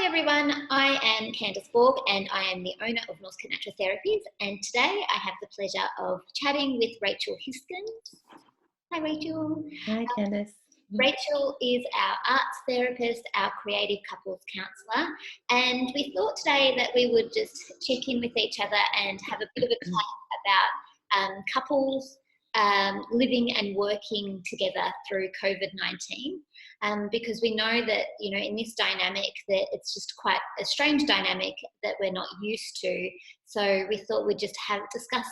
everyone, I am Candice Borg and I am the owner of North Natural Therapies, and today I have the pleasure of chatting with Rachel Hiskins. Hi Rachel. Hi Candice. Rachel is our arts therapist, our creative couples counsellor, and we thought today that we would just check in with each other and have a bit of a chat about couples living and working together through COVID-19. Because we know that, in this dynamic that it's just quite a strange dynamic that we're not used to. So we thought we'd just discuss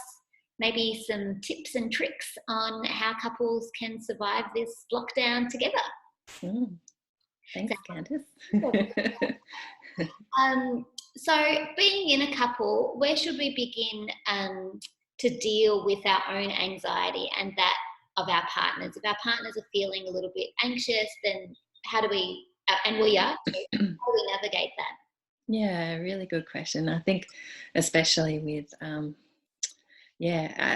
maybe some tips and tricks on how couples can survive this lockdown together. Thanks, Candice. So being in a couple, where should we begin to deal with our own anxiety and that of our partners? If our partners are feeling a little bit anxious, then how do we, and we are, how do we navigate that? Yeah, really good question. I think especially with, I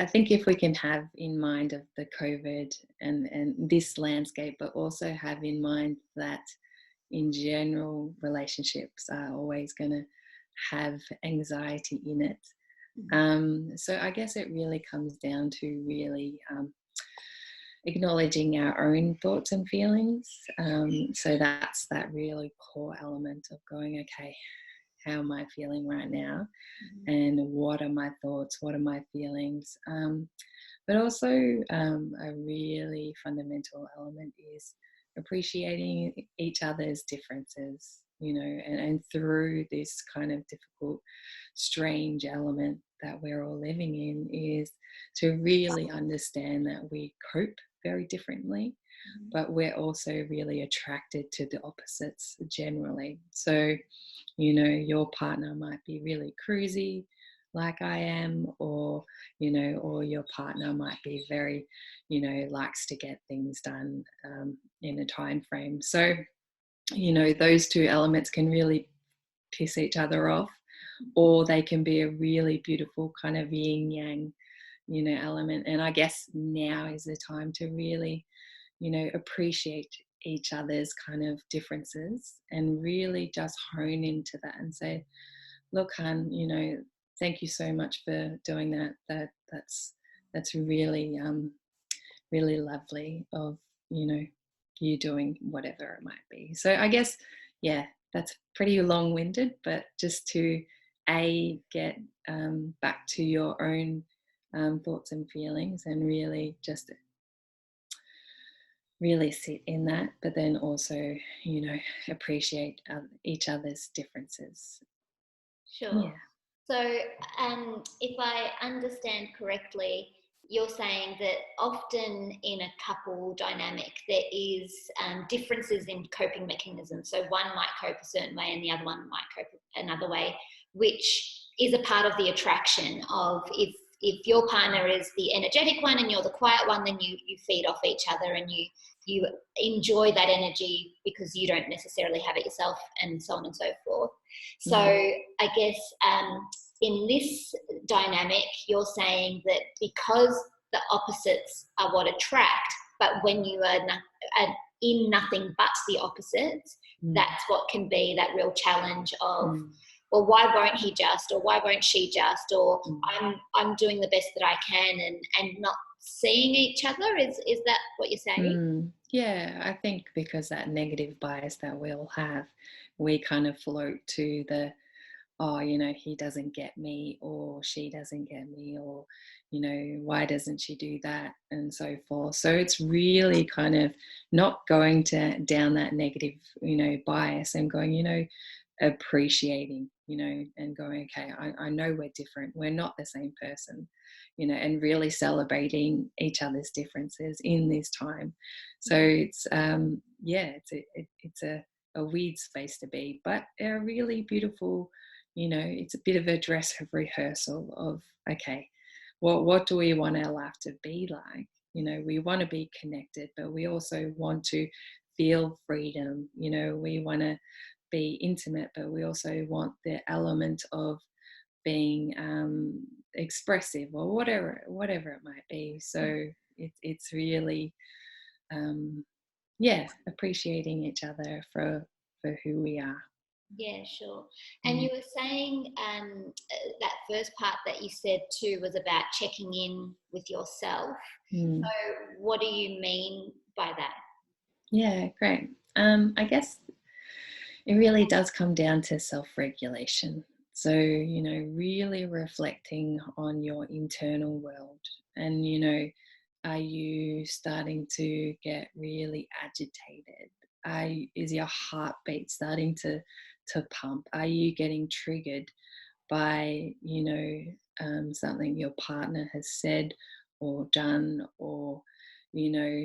think if we can have in mind of the COVID and this landscape, but also have in mind that in general relationships are always going to have anxiety in it. So I guess it really comes down to really acknowledging our own thoughts and feelings. So that's that really core element of going, okay, how am I feeling right now? And what are my thoughts? What are my feelings? But also a really fundamental element is appreciating each other's differences, and through this kind of difficult, strange element that we're all living in is to really understand that we cope very differently, but we're also really attracted to the opposites generally. So, your partner might be really cruisy like I am, or your partner might be very, likes to get things done in a time frame. So, those two elements can really piss each other off, or they can be a really beautiful kind of yin yang, element. And I guess now is the time to really, appreciate each other's kind of differences and really just hone into that and say, look, hon, thank you so much for doing that. That's really, really lovely of, you doing whatever it might be. So I guess, that's pretty long-winded, but just to get back to your own thoughts and feelings and really just really sit in that, but then also, appreciate each other's differences. Sure. Yeah. So if I understand correctly, you're saying that often in a couple dynamic there is differences in coping mechanisms. So one might cope a certain way and the other one might cope another way, which is a part of the attraction of if your partner is the energetic one and you're the quiet one, then you feed off each other and you enjoy that energy because you don't necessarily have it yourself, and so on and so forth. So I guess in this dynamic, you're saying that because the opposites are what attract, but when you are in nothing but the opposites, that's what can be that real challenge of, well, why won't he just, or why won't she just, or I'm doing the best that I can, and not seeing each other. Is that what you're saying? Yeah, I think because that negative bias that we all have, we kind of float to the, he doesn't get me, or she doesn't get me, or, why doesn't she do that, and so forth. So it's really kind of not going down that negative, bias and going, appreciating, and going, okay, I know we're different. We're not the same person, and really celebrating each other's differences in this time. So it's, it's a weird space to be, but a really beautiful, it's a bit of a dress rehearsal of, okay, what do we want our life to be like? We want to be connected, but we also want to feel freedom. We want to be intimate, but we also want the element of being expressive, or whatever it might be. So it's really, appreciating each other for who we are. Yeah, sure. And you were saying that first part that you said too was about checking in with yourself. Mm. So, what do you mean by that? Yeah, great. I guess it really does come down to self-regulation. So, really reflecting on your internal world. And, are you starting to get really agitated? Is your heartbeat starting to pump? Are you getting triggered by, something your partner has said or done, or,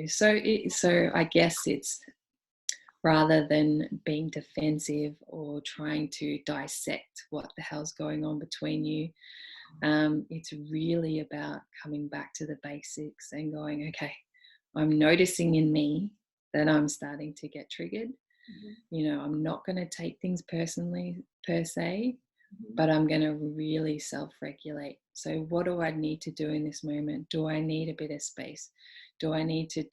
so I guess it's, rather than being defensive or trying to dissect what the hell's going on between you. It's really about coming back to the basics and going, okay, I'm noticing in me that I'm starting to get triggered. I'm not going to take things personally per se, but I'm going to really self-regulate. So what do I need to do in this moment? Do I need a bit of space? Do I need to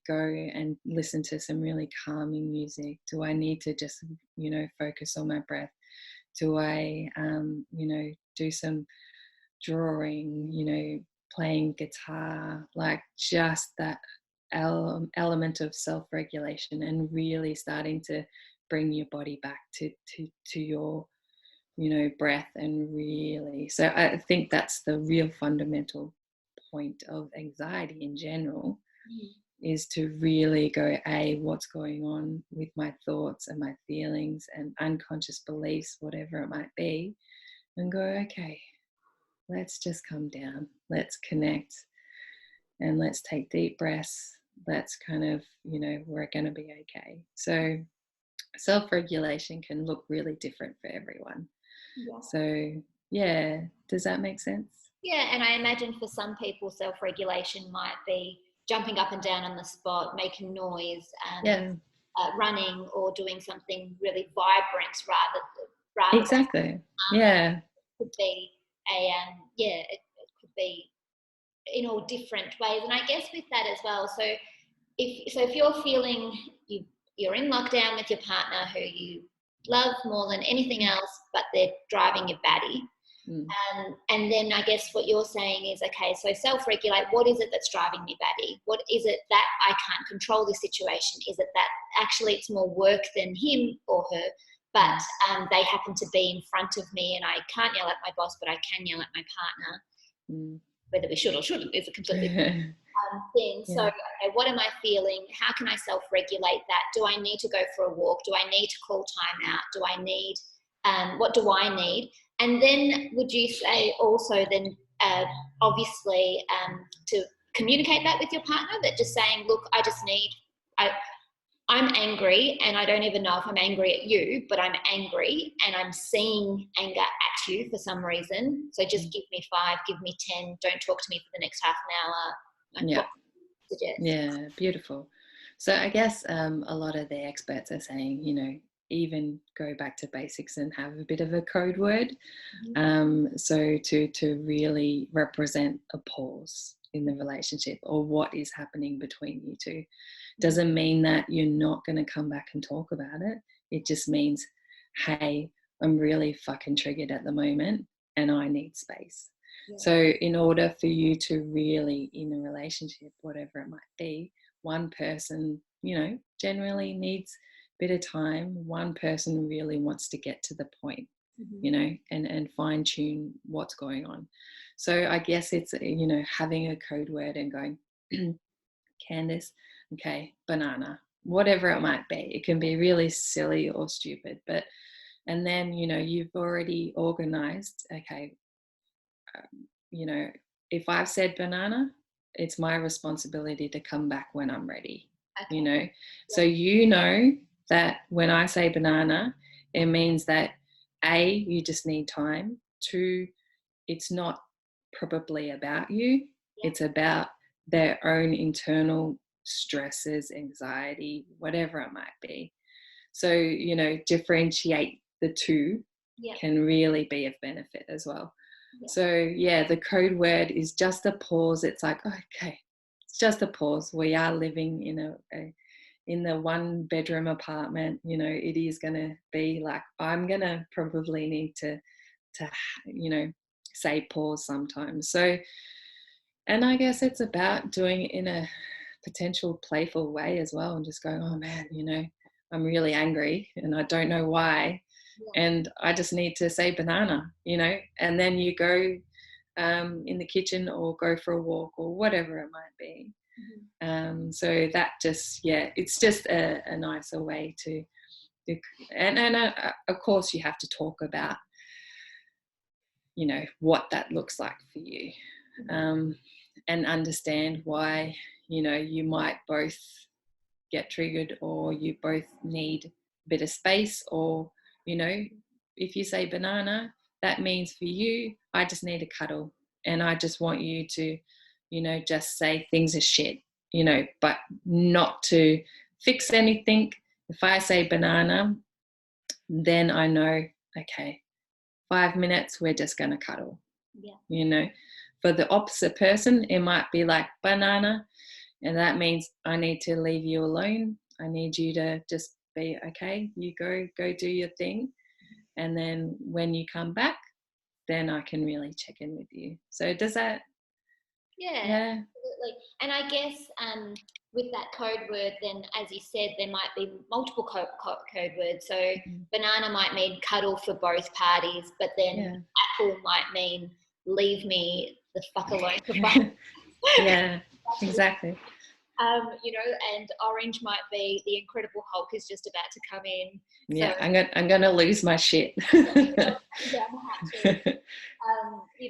go and listen to some really calming music? Do I need to just, focus on my breath? Do I, do some drawing, playing guitar, like just that element of self-regulation, and really starting to bring your body back to your, breath. And really, so I think that's the real fundamental point of anxiety in general, is to really go, what's going on with my thoughts and my feelings and unconscious beliefs, whatever it might be, and go, okay, let's just come down, let's connect, and let's take deep breaths. Let's kind of, we're going to be okay. So self-regulation can look really different for everyone. Yeah. So yeah, does that make sense? Yeah, and I imagine for some people, self-regulation might be jumping up and down on the spot, making noise, Yeah, running, or doing something really vibrant rather exactly. than Yeah, could be it could be in all different ways. And I guess with that as well, so if you're feeling you're in lockdown with your partner who you love more than anything else, but they're driving you batty. And then I guess what you're saying is, okay, so self-regulate. What is it that's driving me batty? What is it that I can't control this situation? Is it that actually it's more work than him or her, but they happen to be in front of me and I can't yell at my boss, but I can yell at my partner? Whether we should or shouldn't is a completely different thing. Yeah. So, okay, what am I feeling? How can I self-regulate that? Do I need to go for a walk? Do I need to call time out? Do I need, what do I need? And then would you say also then, obviously, to communicate that with your partner, that just saying, look, I'm angry and I don't even know if I'm angry at you, but I'm angry and I'm seeing anger at you for some reason. So just give me 5, give me 10, don't talk to me for the next half an hour. Yeah. Suggest. Yeah, beautiful. So I guess a lot of the experts are saying, even go back to basics and have a bit of a code word. So to really represent a pause in the relationship, or what is happening between you two. Doesn't mean that you're not going to come back and talk about it. It just means, hey, I'm really fucking triggered at the moment and I need space. Yeah. So in order for you to really, in a relationship, whatever it might be, one person, generally needs a bit of time. One person really wants to get to the point, and fine tune what's going on. So I guess it's, having a code word and going, Candice, okay, banana, whatever it might be. It can be really silly or stupid, and then, you've already organized, okay, if I've said banana, it's my responsibility to come back when I'm ready, Okay. So, that when I say banana, it means that A, you just need time. 2, it's not probably about you. It's about their own internal stresses, anxiety, whatever it might be. So, differentiate the two can really be of benefit as well. So, the code word is just a pause. It's like, okay, it's just a pause. We are living in in the 1-bedroom apartment, you know, it is going to be like, I'm going to probably need to, you know, say pause sometimes. So, and I guess it's about doing it in a potential playful way as well, and just going, oh man, you know, I'm really angry and I don't know why. Yeah. And I just need to say banana, you know, and then you go in the kitchen or go for a walk or whatever it might be. So that just, yeah, it's just a nicer way to and of course you have to talk about, you know, what that looks like for you, and understand why, you know, you might both get triggered or you both need a bit of space, or, you know, if you say banana, that means for you, I just need a cuddle and I just want you to, you know, just say things are shit, you know, but not to fix anything. If I say banana, then I know, okay, 5 minutes, we're just going to cuddle. Yeah. You know, for the opposite person, it might be like banana, and that means I need to leave you alone. I need you to just be okay. You go do your thing. And then when you come back, then I can really check in with you. So does that? Yeah, Yeah. absolutely. And I guess with that code word, then as you said, there might be multiple code words. So banana might mean cuddle for both parties, but then apple might mean leave me the fuck alone for 5. Yeah, exactly. You know, and orange might be the Incredible Hulk is just about to come in. Yeah, so, I'm gonna lose my shit. You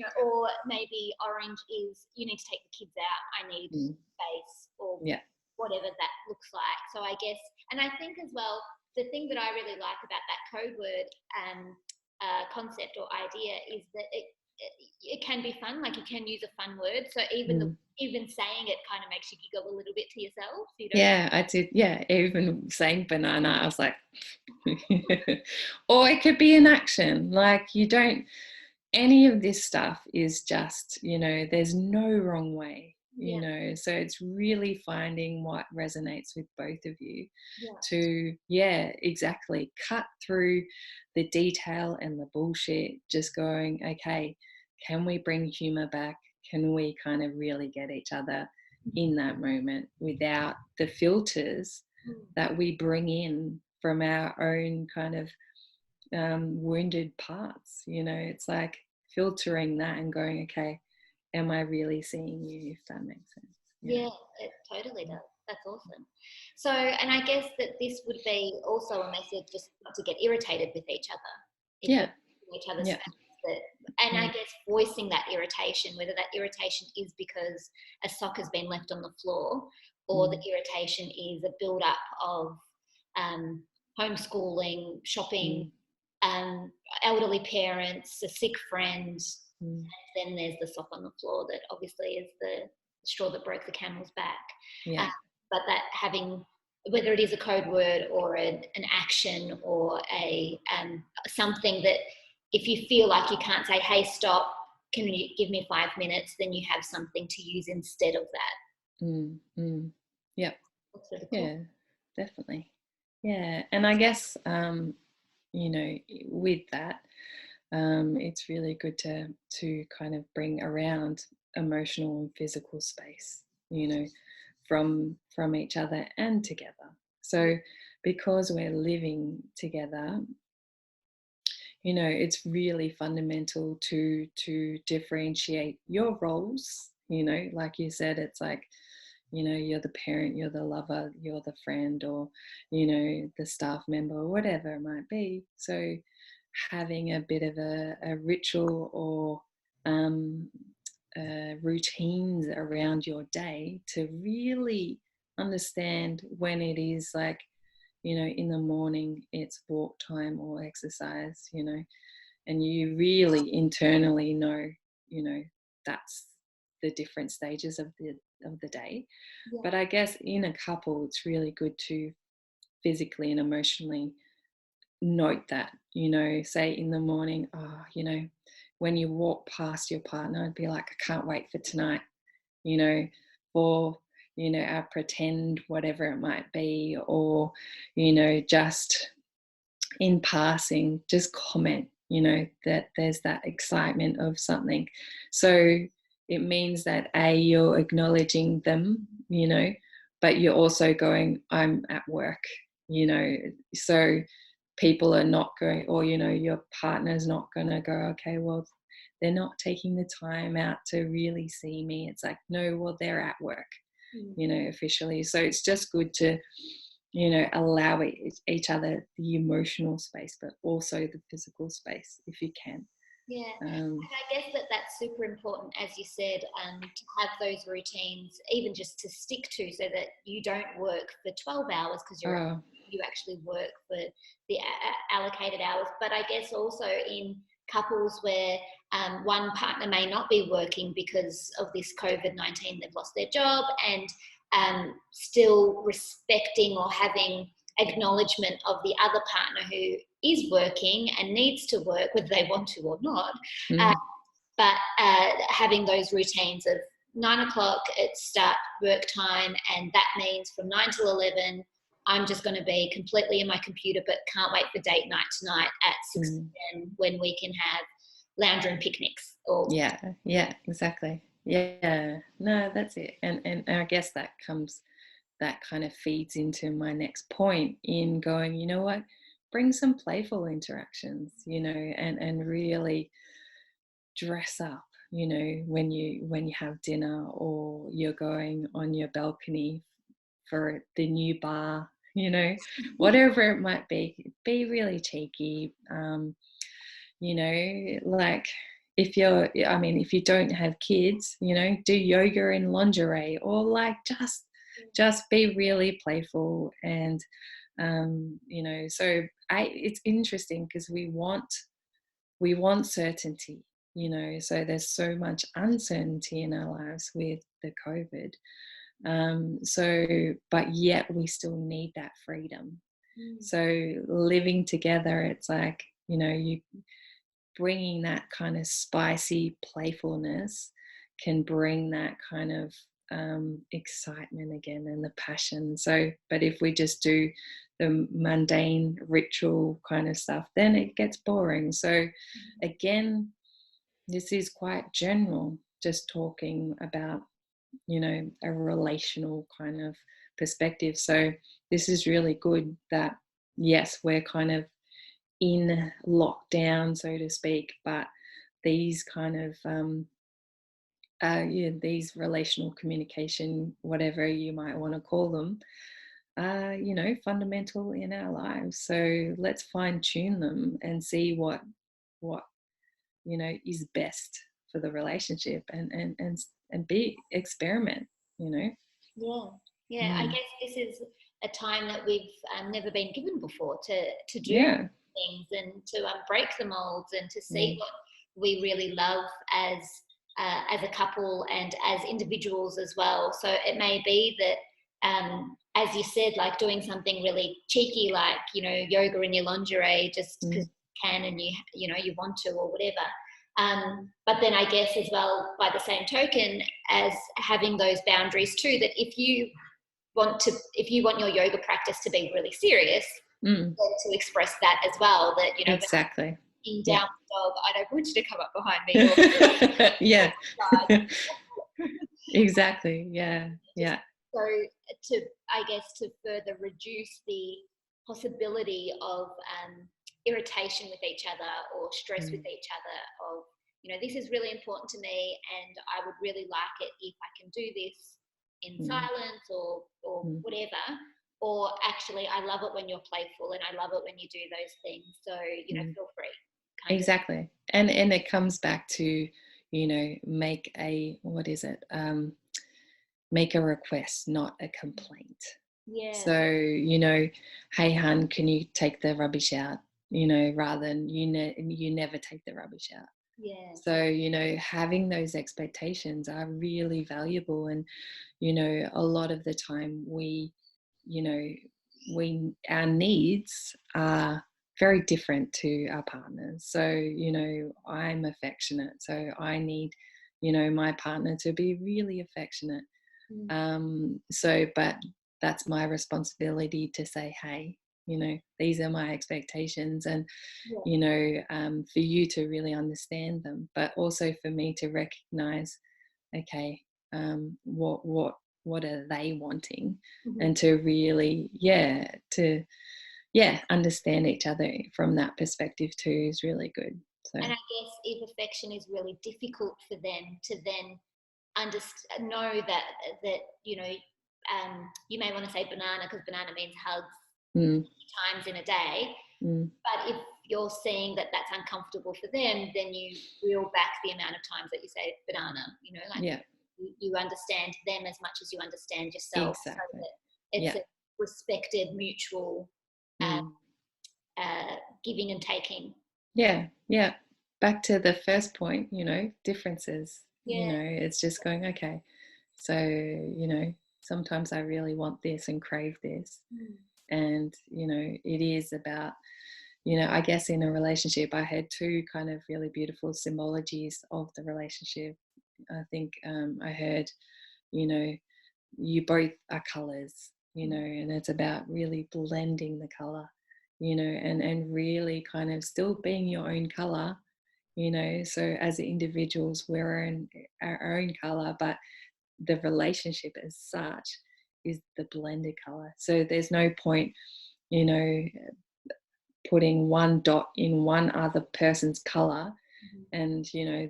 know, or maybe orange is you need to take the kids out. I need space, or whatever that looks like. So I guess, and I think as well, the thing that I really like about that code word concept or idea is that it can be fun. Like you can use a fun word. So even saying it kind of makes you giggle a little bit to yourself. You know? Yeah, I did. Yeah, even saying banana, I was like, or it could be an action. Like you don't. Any of this stuff is just, you know, there's no wrong way. You know, so it's really finding what resonates with both of you to, exactly, cut through the detail and the bullshit, just going, okay, can we bring humor back? Can we kind of really get each other in that moment without the filters that we bring in from our own kind of wounded parts? You know, it's like filtering that and going, okay, am I really seeing you, if that makes sense? Yeah, it totally does. That's awesome. So, and I guess that this would be also a message just not to get irritated with each other. If we're in each other's space. And I guess voicing that irritation, whether that irritation is because a sock has been left on the floor, or the irritation is a build-up of homeschooling, shopping, elderly parents, a sick friend, and then there's the sock on the floor that obviously is the straw that broke the camel's back. But that having, whether it is a code word or an action or a something that if you feel like you can't say, hey, stop, can you give me 5 minutes, then you have something to use instead of that. Yeah. That's really cool. Yeah, definitely. Yeah, and I guess you know, with that, it's really good to kind of bring around emotional and physical space, you know, from each other and together. So because we're living together, you know, it's really fundamental to differentiate your roles. You know, like you said, it's like, you know, you're the parent, you're the lover, you're the friend, or, you know, the staff member, or whatever it might be. So having a bit of a ritual or routines around your day to really understand when it is like, you know, in the morning it's walk time or exercise, you know, and you really internally know, you know, that's the different stages of the day. But I guess in a couple, it's really good to physically and emotionally note that, you know, say in the morning, oh, you know, when you walk past your partner, I'd be like, I can't wait for tonight, you know, for you know, our pretend whatever it might be, or, just in passing, just comment, that there's that excitement of something. So it means that you're acknowledging them, but you're also going, I'm at work, so people are not going, or, your partner's not going to go, okay, well, they're not taking the time out to really see me. It's like, no, well, they're at work, officially. So it's just good to, allow each other the emotional space, but also the physical space if you can. Yeah, and I guess that's super important, as you said, to have those routines, even just to stick to, so that you don't work for 12 hours because you actually work for the allocated hours. But I guess also in couples where one partner may not be working because of this COVID-19, they've lost their job, and still respecting or having acknowledgement of the other partner who is working and needs to work, whether they want to or not. But having those routines of 9 o'clock, it's start work time, and that means from 9 till 11, I'm just going to be completely in my computer, but can't wait for date night tonight at 6 p.m. when we can have lounge room picnics. Or yeah, exactly. Yeah, no, that's it. And I guess that kind of feeds into my next point in going, you know what, bring some playful interactions, and really dress up, when you have dinner, or you're going on your balcony for the new bar, whatever it might be really cheeky. Like, if you don't have kids, do yoga in lingerie, or like just be really playful. And so it's interesting because we want certainty, so there's so much uncertainty in our lives with the COVID. But yet we still need that freedom. So living together, it's like, you bringing that kind of spicy playfulness can bring that kind of excitement again, and the passion. So, but if we just do the mundane ritual kind of stuff, then it gets boring. So again, this is quite general, just talking about, a relational kind of perspective. So this is really good that, yes, we're kind of in lockdown, so to speak, but these kind of these relational communication, whatever you might want to call them, are, fundamental in our lives. So let's fine tune them and see what is best for the relationship, and be experiment. Yeah. I guess this is a time that we've never been given before to do things, and to break the molds, and to see what we really love as a couple and as individuals as well. So it may be that, as you said, like doing something really cheeky, like, yoga in your lingerie, just because you can, and you want to, or whatever. But then I guess as well, by the same token, as having those boundaries too, that if you want your yoga practice to be really serious, then to express that as well, that, exactly. In down dog, I don't want you to come up behind me. Yeah. Exactly. Yeah. So I guess to further reduce the possibility of irritation with each other, or stress with each other, of, this is really important to me, and I would really like it if I can do this in silence, or whatever. Or actually, I love it when you're playful, and I love it when you do those things. So, feel free. Exactly. And it comes back to, make a request, not a complaint. Yeah. So, hey, hun, can you take the rubbish out? Rather than you never take the rubbish out. Yeah. So, having those expectations are really valuable. And, a lot of the time our needs are very different to our partners. So, I'm affectionate, so I need, my partner to be really affectionate. But that's my responsibility to say, hey, these are my expectations, and for you to really understand them, but also for me to recognize, okay, what are they wanting, and to really understand each other from that perspective too is really good. So, and I guess if affection is really difficult for them to then know that you may want to say banana because banana means hugs times in a day. But if you're seeing that that's uncomfortable for them, then you reel back the amount of times that you say banana. You understand them as much as you understand yourself. Exactly. So that it's a respected, mutual giving and taking. Yeah. Back to the first point, differences. Yeah. It's just going, okay, so, sometimes I really want this and crave this. And, it is about, I guess in a relationship, I had two kind of really beautiful symbologies of the relationship. I think I heard, you both are colours, and it's about really blending the colour, and really kind of still being your own colour, so as individuals, we're in our own colour, but the relationship as such is the blended colour. So there's no point, putting one dot in one other person's colour, and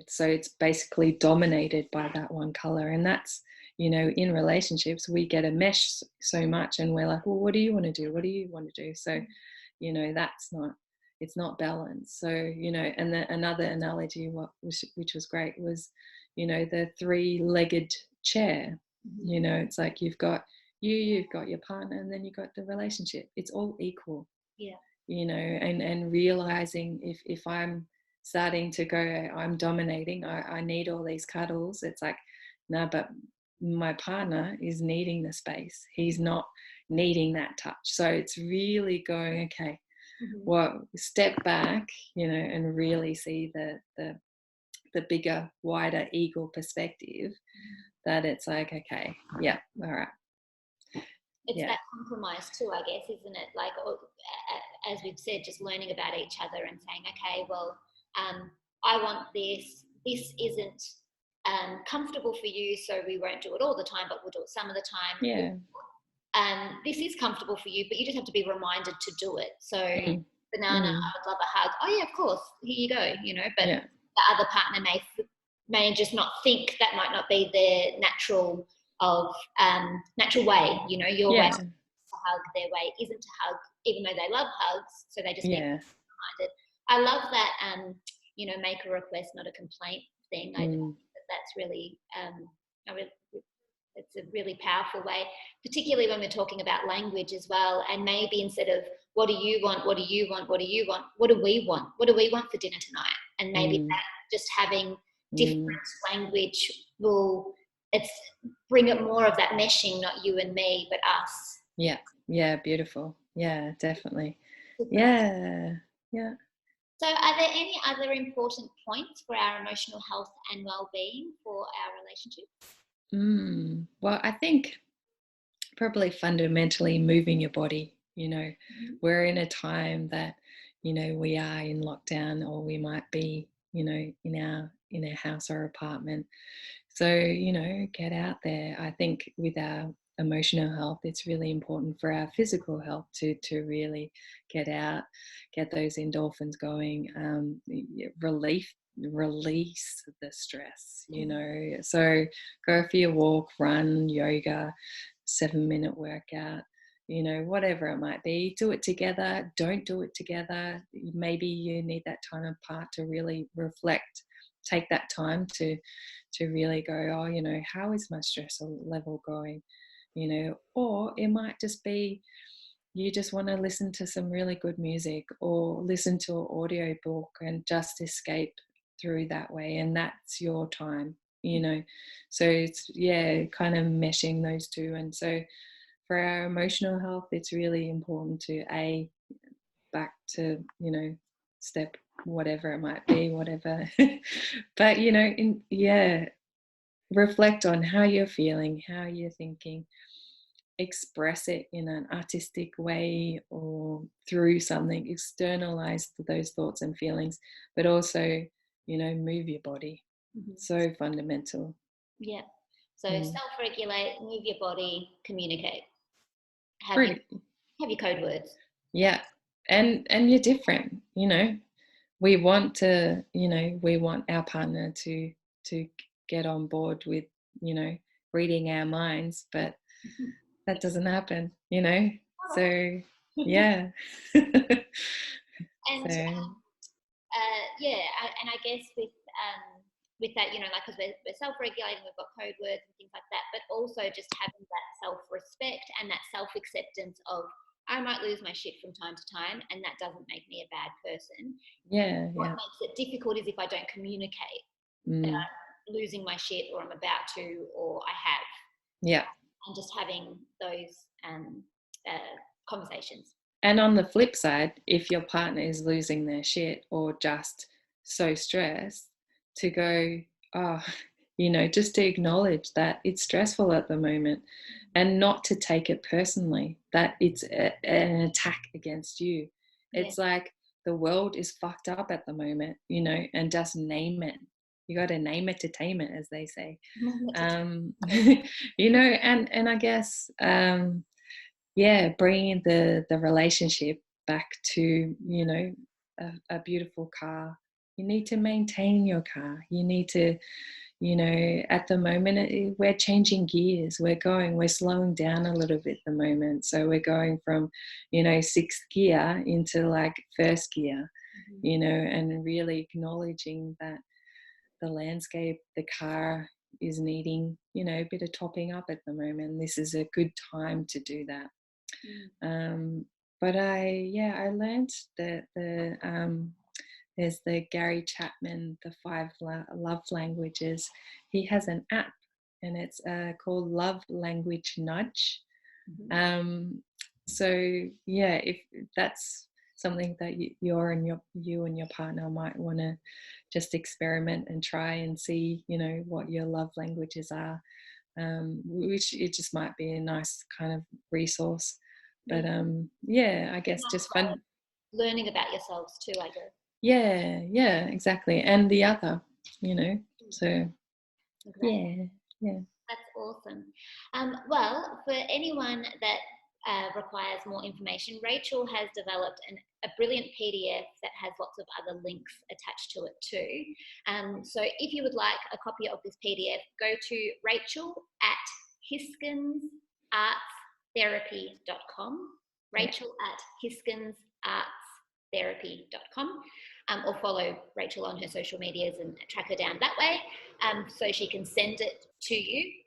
so it's basically dominated by that one colour. And that's, in relationships we get a mesh so much, and we're like, well, what do you want to do, so it's not balanced. So and another analogy which was great was the three-legged chair. It's like you've got your partner, and then you've got the relationship. It's all equal. And realizing if I'm starting to go, I'm dominating, I need all these cuddles, it's like, no, but my partner is needing the space, he's not needing that touch. So it's really going, okay, well, step back, and really see the bigger, wider eagle perspective, that it's like, okay, yeah, all right. It's that compromise too, I guess, isn't it? Like, as we've said, just learning about each other and saying, okay, well, I want this. This isn't comfortable for you, so we won't do it all the time, but we'll do it some of the time. Yeah. This is comfortable for you, but you just have to be reminded to do it. So, banana, I would love a hug. Oh yeah, of course. Here you go. But the other partner may just not think, that might not be their natural way. Your way to hug, their way isn't to hug, even though they love hugs. So they just need to be reminded. I love that. Make a request, not a complaint thing. I think that's really it's a really powerful way, particularly when we're talking about language as well. And maybe instead of what do you want, what do you want, what do you want, what do we want? What do we want for dinner tonight? And maybe that just having different language will bring it more of that meshing, not you and me, but us. Yeah, beautiful. Yeah, definitely. Yeah. So are there any other important points for our emotional health and well-being for our relationship? Well, I think probably fundamentally moving your body. We're in a time that we are in lockdown, or we might be in our house or apartment. So get out there. I think with our emotional health, it's really important for our physical health to really get out, get those endorphins going, release the stress, so go for your walk, run, yoga, 7-minute workout, whatever it might be. Do it together, don't do it together. Maybe you need that time apart to really reflect, take that time to really go, oh, how is my stress level going, or it might just be you just want to listen to some really good music, or listen to an audio book and just escape through that way, and that's your time, so it's kind of meshing those two. And so for our emotional health, it's really important to back to step whatever it might be, whatever but reflect on how you're feeling, how you're thinking, express it in an artistic way or through something, externalize those thoughts and feelings, but also, move your body. So fundamental. Yeah. So Mm. self-regulate, move your body, communicate. Have Pretty, your code words. yeah. And you're different, we want our partner to get on board with, reading our minds, but that doesn't happen, so yeah. And So and I guess with that, like, because we're self-regulating, we've got code words and things like that, but also just having that self-respect and that self-acceptance of, I might lose my shit from time to time, and that doesn't make me a bad person. yeah. What makes it difficult is if I don't communicate that I'm losing my shit, or I'm about to, or I have. Yeah. And just having those conversations. And on the flip side, if your partner is losing their shit or just so stressed, to go, just to acknowledge that it's stressful at the moment, and not to take it personally, that it's an attack against you. Yeah. It's like the world is fucked up at the moment, and just name it. You got to name it to tame it, as they say. And I guess, bringing the relationship back to, a beautiful car. You need to maintain your car. You need to, at the moment, we're changing gears. We're slowing down a little bit at the moment. So we're going from, sixth gear into like first gear, and really acknowledging that the landscape, the car is needing, a bit of topping up at the moment. This is a good time to do that. But I learned that there's the Gary Chapman, the 5 love languages. He has an app, and it's called Love Language Nudge. So if that's something that you and your partner might want to just experiment and try and see, what your love languages are, which it just might be a nice kind of resource. But I guess just fun learning about yourselves too, I guess. Yeah, exactly. And the other, so exactly. Yeah. That's awesome. Well, for anyone that requires more information, Rachel has developed a brilliant PDF that has lots of other links attached to it too. So if you would like a copy of this PDF, go to rachel@hiskinsartstherapy.com, rachel@hiskinsartstherapy.com, or follow Rachel on her social medias and track her down that way, so she can send it to you.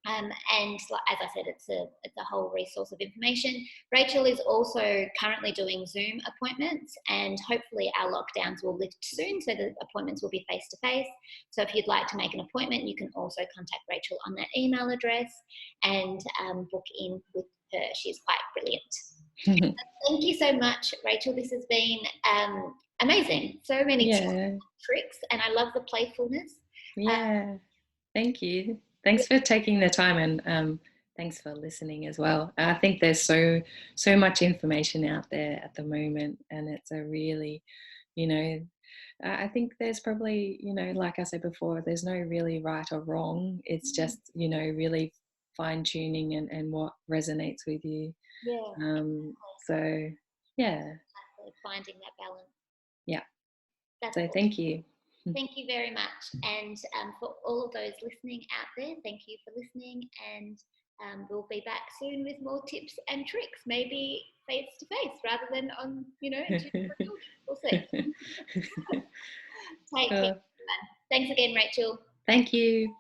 And as I said, it's a whole resource of information. Rachel is also currently doing Zoom appointments, and hopefully our lockdowns will lift soon, so the appointments will be face-to-face. So if you'd like to make an appointment, you can also contact Rachel on that email address and book in with her. She's quite brilliant. Thank you so much, Rachel. This has been amazing. So many tricks, and I love the playfulness. Thank you. Thanks for taking the time, and thanks for listening as well. I think there's so much information out there at the moment, and it's a really, I think there's probably, like I said before, there's no really right or wrong. It's just, really fine tuning and what resonates with you. So finding that balance. So thank you. Thank you very much. And for all of those listening out there, thank you for listening. And we'll be back soon with more tips and tricks, maybe face to face rather than on, we'll see. Take care. Thanks again, Rachel. Thank you.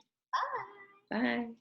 Bye. Bye.